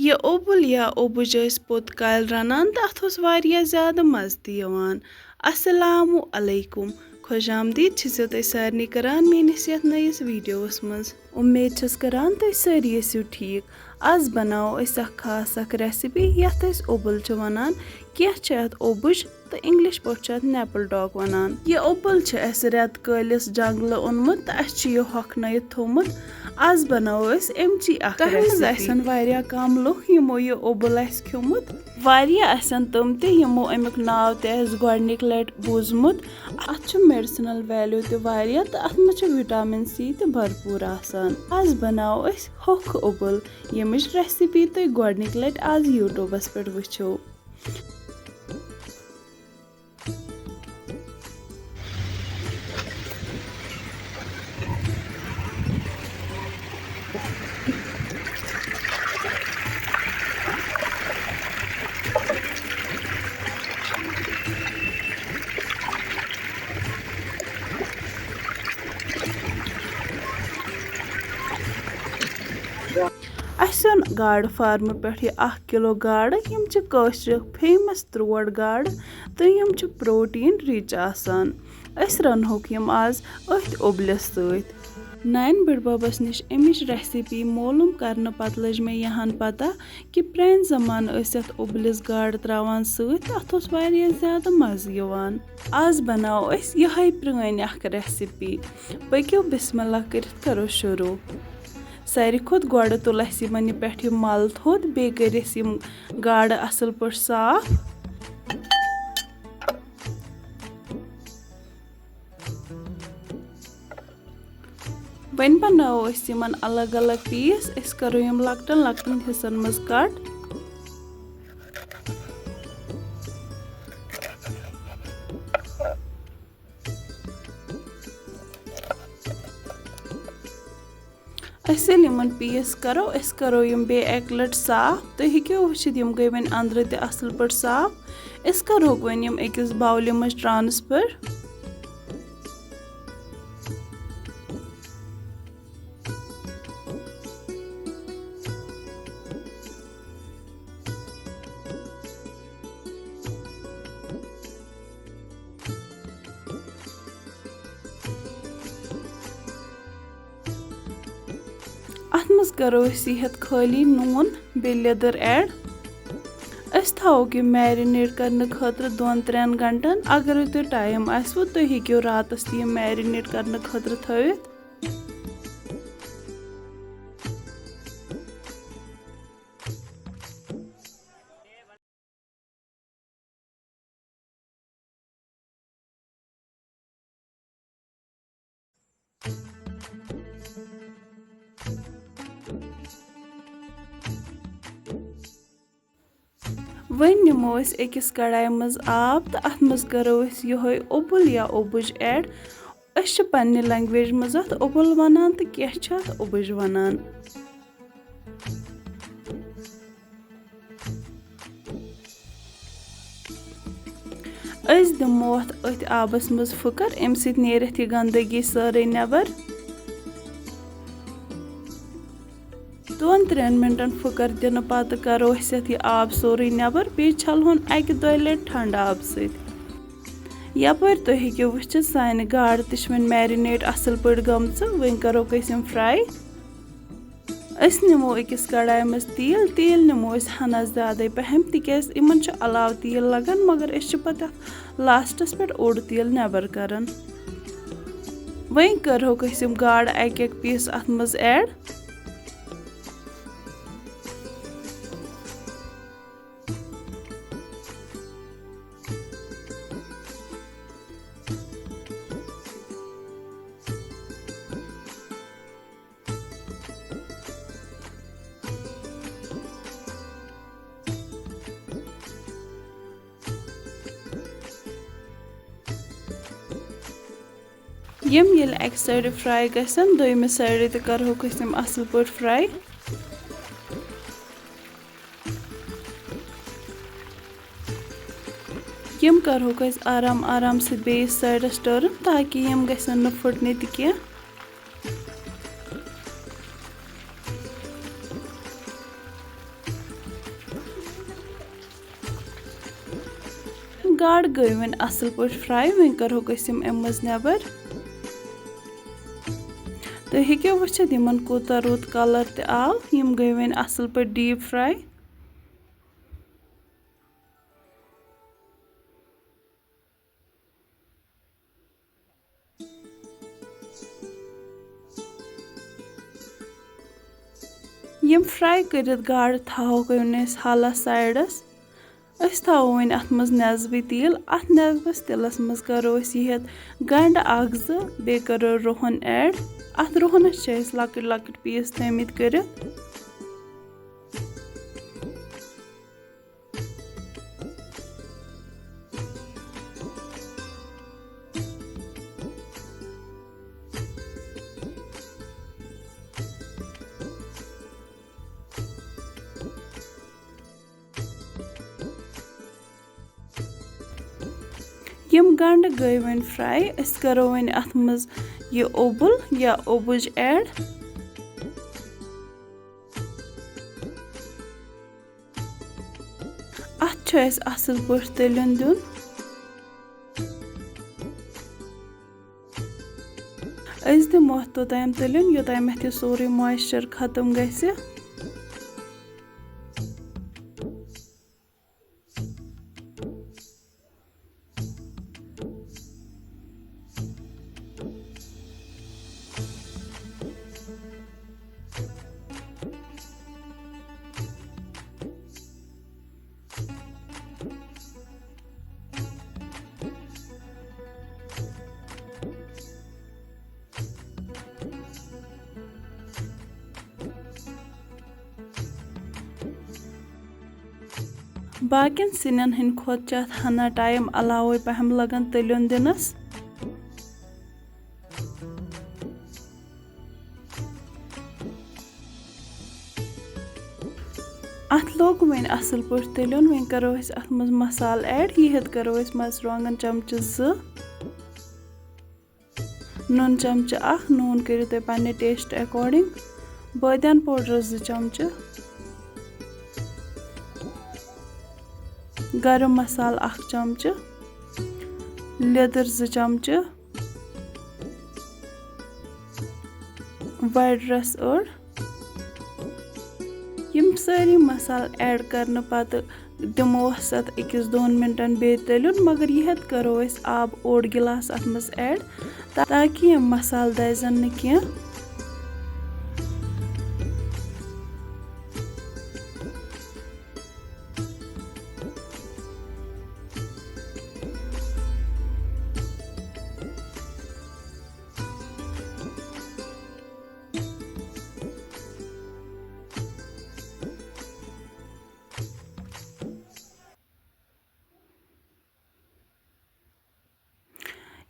ये ओबुल या ओबुज पोत काल रनान तो अथ वारिया ज़्यादा मज़ ति यवान। अस्सलामु अलैकुम खुश आमदीद छो तुम सारे करान मेनिस यथ नयिस वीडियोस मज। उम्मीद छस करान तुम सारी ٲسِو ठीक। आज बनाओ अस खास रेसिपी यथ ओबुल वनान। क्या यथ ओबुज तो इंग्लिश पे नेपल डॉग वनान। यह ओबुल रेत कलिस जंगल ओनमुत तो यह होखनयित थोमुत। आज बनाओ अमची वारिया कम लुक यमो यह ओबुल खियोमुत। वारिया आसन तम ते यमो अमुक नाव ते गोडनिक लट बूजमुत। अत मेडिसिनल वैल्यू ते वारिया तो अत मज विटामिन सी ते भरपूर आसान। आज बनाओ होख ओबुल यमिच रेसिपी तुम गोडनिक लट आज यूट्यूबस पे वुचो। असन गाड फार्म पे 1 किलो गाड यम कशर फेमस त्रोट गाड तो यम प्रोटीन रिच आसान। अस रनहोक यम आज अथ ओबलस सत। नान बड़बबस निश अमिच रेसिपी मालूम करने पत लज मे यहान पता कि प्रान जमान यथ ओबलिस गाड त्रावान सत अथ वारिया ज़्यादा मज़ यवान। आज बनाओ यह प्रान अख रेसिपी। पक्यो बिस्मिल्लाह करित करो शुरू। सारी खुद गोड़ तुल यमन पे मल थोद बे करिस यम गाड़ असल पे साफ। वन बनाओ यमन अलग अलग पीस। अस करो यम लकटन लकटन हिस्सन मज कट। यमन पीस करो अस करो यम बे एक लट साफ। तुम हेको वुचित यम गई वन अंदर ते असल पे साफ। अस करो वन यम अकिस बाउल मज ट्रांसफर। अत मज करो यह खाली नून बे लेदर ऐड। अस थोक यह मैरिनेट करने खतर 2-3 घंटन। अगर तुम टाइम आसो तुम हेको रातस यह मैरिनेट करने खतर थवित। वन निमो अकिस कढ़ाई मज आब तो अत मज करो ये ओबुल या ओबुज ऐड। अस पन्ने लैंग्वेज मज अत ओबुल वनान तो क्या अत ओबुज वनान। अस दिमो अत आबस मज फुकर अम सत नेरथ यह गंदगी सारे नेबर। 2-3 मिनटन फुकर दिन पत करो यह आब सोरे नेबर बे छलहुन 1-2 लट ठंड आब सत। यपर तुम हेको वुचित सान गाड़ तन मैरिनेट असल पे गमच। वन करो यम फ्राई। अस निमो अकिस कढ़ाई मज तेल। तेल निमो हना ज्यादा पहम तिकाज इन अलाव तेल लगन मगर अस पत लास्टस पे ओड तेल नेबर करन। वन करोक यम गाड़ 1-1 पीस अत मज ऐड। यम येल एक साइड फ्राई गसन दोयम साइड ते करहोक यम असल पे फ्राई। यम करहोक आराम आराम से बेस साइडस टर्न ताकि यम गसन न फुटने त। गाड गई वन असल पट फ्राई वन करहोक अम मज नेबर तो हेक्यो वुचित यमन कोता रुत कलर ते आव यम गई वन असल पट डीप फ्राई यम फ्राई करित गाड थावोक वन हालस साइडस थावो वन अत मज नेजबी तिल अत नेजबस तिलस मज करो यह गंड अख जो बे करो रोहन ऐड अत रोहनस लकट लकट पीस थमित करित यम गंड गई वन फ्राई करो वन अत मज ये ओबुल या ओबुज ऐड अत असल पट तलन दुन दिमो तोताम तलन योताम अथ सोरे मॉइस्चर खत्म गसे बाकिन सिनन हिंद खोत च हना टाइम अलावे पहम लगन तलियन दिनस अत लोग वन असल पट तलियन वन करो अत मज मसाल ऐड यह करो मर्चुवांगन चमच 2 नून चमच 1 नून करियो तुम पन्ने टेस्ट अकॉर्डिंग बादियान पाउडर 2 चमच गरम मसाल 1 चमच लेदर 2 चमच वाइट रस और यम सारी मसाल ऐड करने पत दिमो अत 1-2 मिनटन बे तलियन मगर यह करो आब 1 गिलास अत मज ऐड ताकि यम मसाल दजन न कह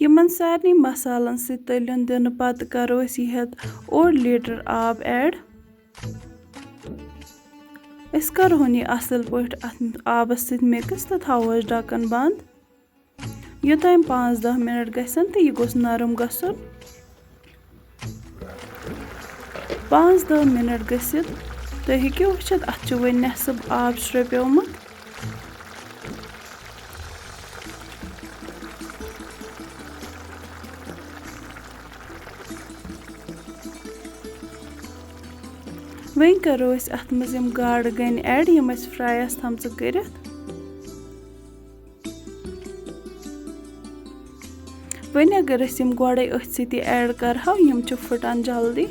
यमन सारे मसालन से तलियन दिन पत करो यह 1 लीटर आब ऐड करो असल पट आबस सत मिक्स तो थवो ढक्कन बंद योताम 5-10 मिनट गसन तो यह गोस नरम गसन 5-10 मिनट गसित तो हेक्यो वुचित अत वन नेसब आब श्रप्योमुत वन करो अत मज गाड गन ऐड यम फ्राई थमच करित वन अगर गोड़े अथ सत ऐड करहो यम फुटान जल्दी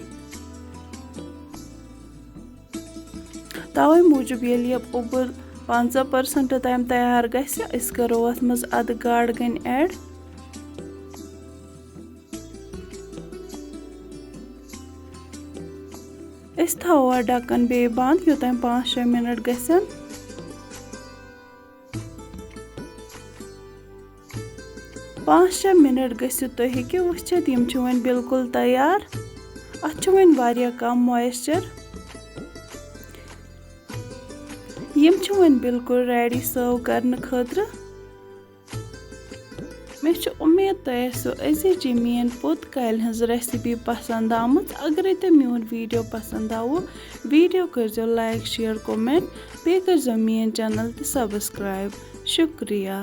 तवे मूजूब ये ओबुल 50% तम तैयार गस करो अत मज अद गाड गन ऐड थवो ढक्कन बे बंद योताम 5-6 मिनट गसन 5-6 मिनट गसित तुम हेक्यो वुचित यम वन बिल्कुल तैयार अत वन वारिया कम मॉइस्चर यम वन बिल्कुल रेडी सर्व करने खतर मे उम्मीद तुम अजी मेन पोत काल हज रेसिपी पसंद आमुत अगर तुम मोन वीडियो पसंद आओ वीडियो कर लाइक शेयर कमेंट बे कर मेन चैनल सब्सक्राइब शुक्रिया।